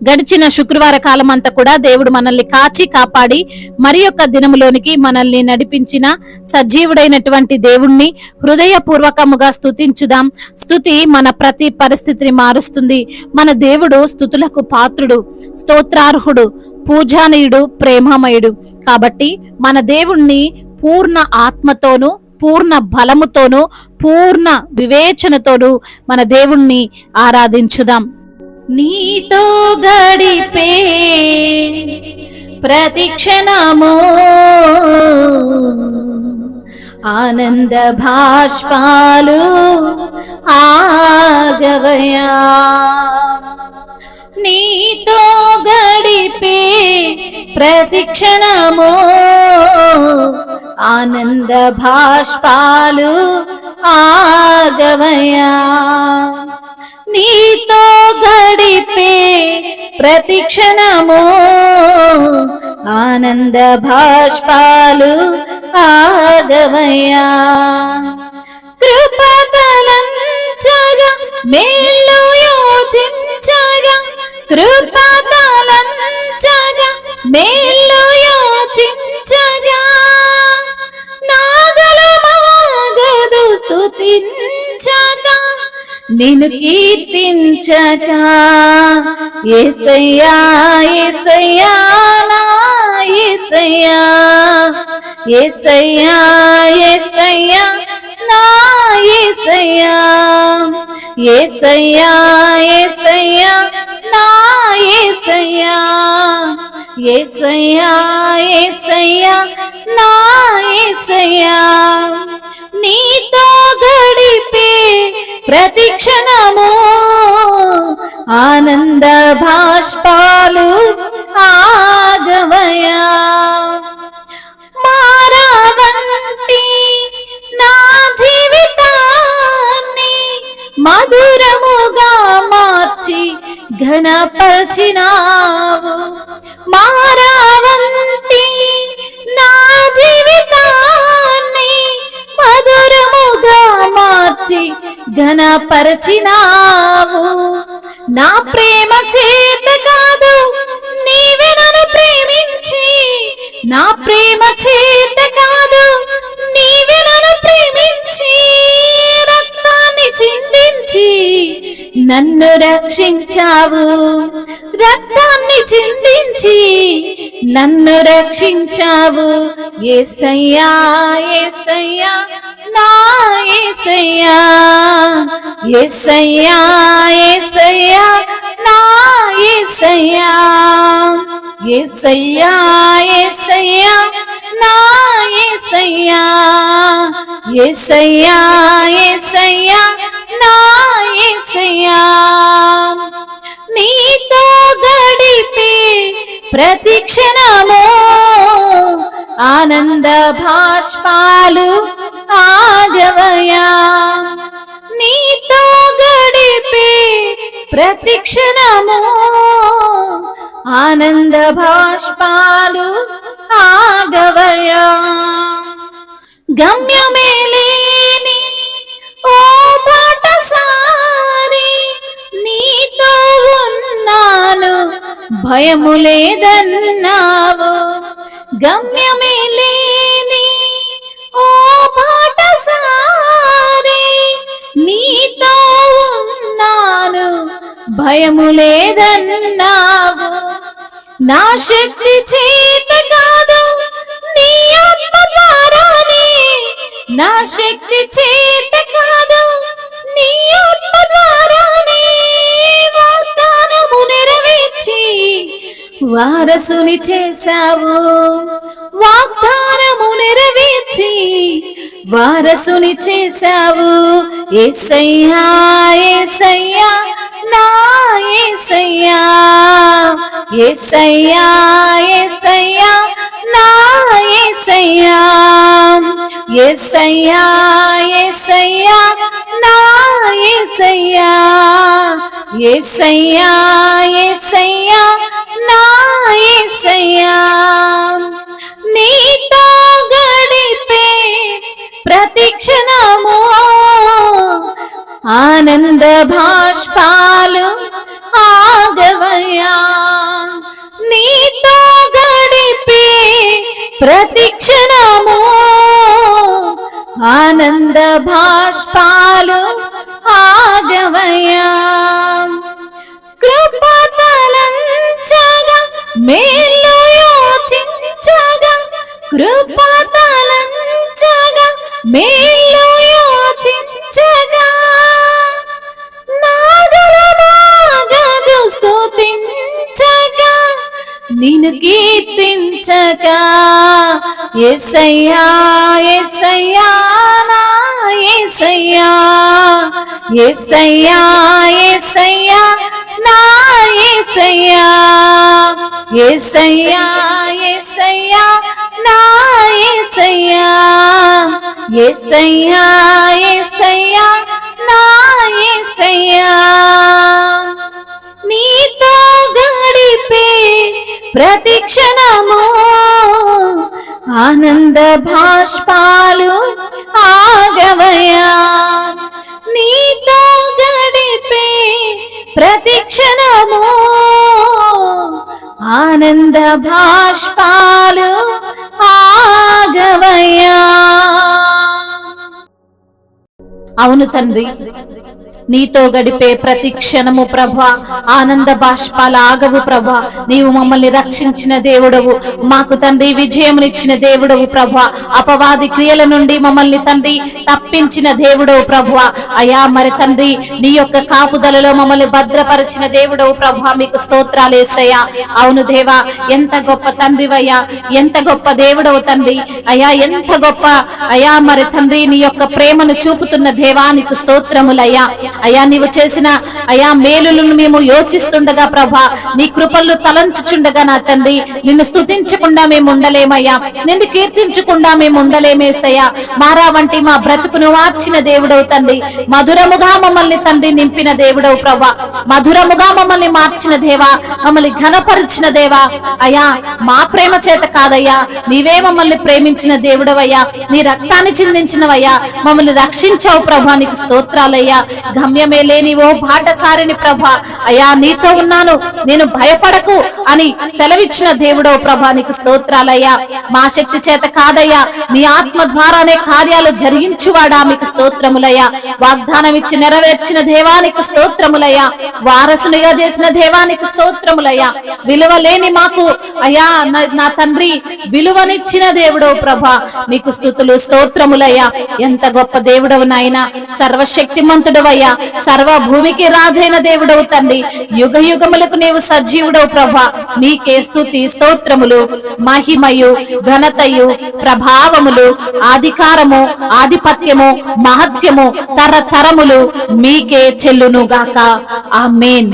గడిచిన శుక్రవార కాలం అంతా కూడా దేవుడు మనల్ని కాచి కాపాడి మరి యొక్క దినములోనికి మనల్ని నడిపించిన సజీవుడైనటువంటి దేవుణ్ణి హృదయపూర్వకముగా స్తుతించుదాం. స్తుతి మన ప్రతి పరిస్థితిని మారుస్తుంది. మన దేవుడు స్తుతులకు పాత్రుడు, స్తోత్రార్హుడు, పూజానీయుడు, ప్రేమమయుడు. కాబట్టి మన దేవుణ్ణి పూర్ణ ఆత్మతోనూ పూర్ణ బలముతోనూ పూర్ణ వివేచనతోనూ మన దేవుణ్ణి ఆరాధించుదాం. నీతో గడిపే ప్రతిక్షణము ఆనంద భాష్పాలు ఆగవయా. నీతో గడిపే ప్రతిక్షణము ఆనంద భాష్పాలు ఆగవయా. నీతో గడిపే ప్రతిక్షణము ఆనంద భాష్పాలు ఆగవయా. కృపతలంచగా మేలు యోచించగా, కృపతలంచగా మేలు యోచించగా, నాగలమాగదు స్తుతించగా నిన్ను కీర్తించగా. యేసయ్యా యేసయ్యా నా యేసయ్యా, యేసయ్యా యేసయ్యా నా యేసయ్యా, యేసయ్యా యేసయ్యా నా యేసయ్యా, యేసయ్యా యేసయ్యా నా యేసయ్యా. నీతో గడిపే ప్రతిక్షణము ఆనంద భాష్పాలు ఆగవయా. మారావంటి నా జీవితాన్ని మధురముగా మార్చి ఘనపరిచినావు. మారావంటి నా జీవితాన్ని మధురముగా మార్చి ఘనపరిచినావు. నా ప్రేమ చేత కాదు నీవే నన్ను ప్రేమించి, నా ప్రేమ చేత కాదు నీవే నన్ను ప్రేమించి, రక్తాన్ని చిందించి నన్ను రక్షించావు. రక్తాన్ని చిందించి నన్ను రక్షించావు. యేసయ్యా యేసయ్యా నా యేసయ్యా, యేసయ్యా యేసయ్యా నా యేసయ్యా, యేసయ్యా యేసయ్యా నా యేసయ్యా, యేసయ్యా యేసయ్యా నా యేసయ్యా. నీతో గడిపే ప్రతిక్షణము ఆనంద భాష్పాలు ఆగవయా. నీతో గడిపే ప్రతిక్షణము ఆనంద భాష్పాలు ఆగవయా. గమ్యమే లేని ఓ బాటసారి నీతో ఉన్నాను భయము లేదన్నావు. గమ్యమే లేని ఓ బాటసారి నీతో ఉన్నాను భయము లేదన్నావు. నా శక్తి చేత కాదు నీ ఆత్మ ద్వారానే, నా శక్తి చేత కాదు నీ ఆత్మ ద్వారానే వాగ్దానము నెరవేర్చి వారసుని చేశావు. వాగ్దానము నెరవేర్చి వారసుని చేశావు. యేసయ్యా యేసయ్యా నా యేసయ్యా, యేసయ్యా యేసయ్యా నా యేసయ్యా, యేసయ్యా యేసయ్యా నా యేసయ్యా, యేసయ్యా యేసయ్యా నా యేసయ్యా. నీతో గడిపే ప్రతిక్షణము ఆనంద భాష్పాలు ఆగవయా. ప్రతిక్షణము ఆనంద భాష్పాలు ఆగవయ్యా. కృపతలంచగా మేలు యోచించగా, కృపతలంచగా మేలు యోచించగా, నాగలమాగదు స్తుతించగా, నిన్ను కీర్తించగా. యేసయ్యా యేసయ్యా నా యేసయ్యా, యేసయ్యా యేసయ్యా నా యేసయ్యా, యేసయ్యా యేసయ్యా నా యేసయ్యా, యేసయ్యా యేసయ్యా నా యేసయ్యా. నీతో గడిపే ప్రతిక్షణము ఆనంద భాష్పాలు ఆగవయ్యా. నీతో గడిపే ప్రతిక్షణము ఆనంద భాష్పాలు ఆగవయ్యా. అవును తండ్రి, నీతో గడిపే ప్రతి క్షణము ప్రభా ఆనంద బాష్పాల ఆగవు ప్రభా. నీవు మమ్మల్ని రక్షించిన దేవుడవు, మాకు తండ్రి విజయమునిచ్చిన దేవుడవు ప్రభా. అపవాది క్రియల నుండి మమ్మల్ని తండ్రి తప్పించిన దేవుడవు ప్రభా. అయా మరి తండ్రి నీ యొక్క కాపుదలలో మమ్మల్ని భద్రపరిచిన దేవుడవు ప్రభా. మీకు స్తోత్రాలేసయ్యా. అవును దేవా, ఎంత గొప్ప తండ్రివయ్యా, ఎంత గొప్ప దేవుడవు తండ్రి. అయా ఎంత గొప్ప అయా మరి తండ్రి నీ యొక్క ప్రేమను చూపుతున్న దేవా, నీకు స్తోత్రములయ్యా. అయా నీవు చేసిన అయా మేలులను మేము యోచిస్తుండగా ప్రభా, నీ కృపలు తలంచుచుండగా నా తండ్రి నిన్ను స్తుతించకుండా మేము ఉండలేమయ్యా, నిన్ను కీర్తించకుండా మేము ఉండలేమేసయ్యా. మారా వంటి మా బ్రతుకును మార్చిన దేవుడవు తండ్రి, మధురముగా మమ్మల్ని తండ్రి నింపిన దేవుడవు ప్రభా, మధురముగా మమ్మల్ని మార్చిన దేవా, మమ్మల్ని ఘనపరిచిన దేవా. అయా మా ప్రేమ చేత కాదయ్యా, నీవే మమ్మల్ని ప్రేమించిన దేవుడవయ్యా, నీ రక్తాన్ని చిందించినవయ్యా, మమ్మల్ని రక్షించావు ప్రభా. నీకు స్తోత్రాలయ్యా. గమ్యమే లేని ఓ బాటసారిని ప్రభా, అయా నీతో ఉన్నాను, నేను భయపడకు అని సెలవిచ్చిన దేవుడవు ప్రభా. నీకు స్తోత్రాలయ్యా. మా శక్తి చేత కాదయ్యా, నీ ఆత్మ ద్వారానే కార్యాలు జరిగించువాడా. మీకు స్తోత్రములయ్యా. వాగ్దానం ఇచ్చి నెరవేర్చిన దేవానికి స్తోత్రములయ్యా. వారసునిగా చేసిన దేవానికి స్తోత్రములయ్యా. విలువ లేని మాకు అయా నా తండ్రి విలువనిచ్చిన దేవుడవు ప్రభా. మీకు స్తుతులు స్తోత్రములయ్యా. ఎంత గొప్ప దేవుడవు నాయనా, సర్వశక్తిమంతుడవయ్యా, సర్వ భూమికి రాజైన దేవుడవు తండ్రి. యుగ యుగములకు నీవు సజీవుడవు ప్రభా. నీకే స్తుతి స్తోత్రములు, మహిమయు ఘనతయు ప్రభావములు అధికారము ఆధిపత్యము మహత్యము తరతరములు మీకే చెల్లును గాక. ఆమేన్.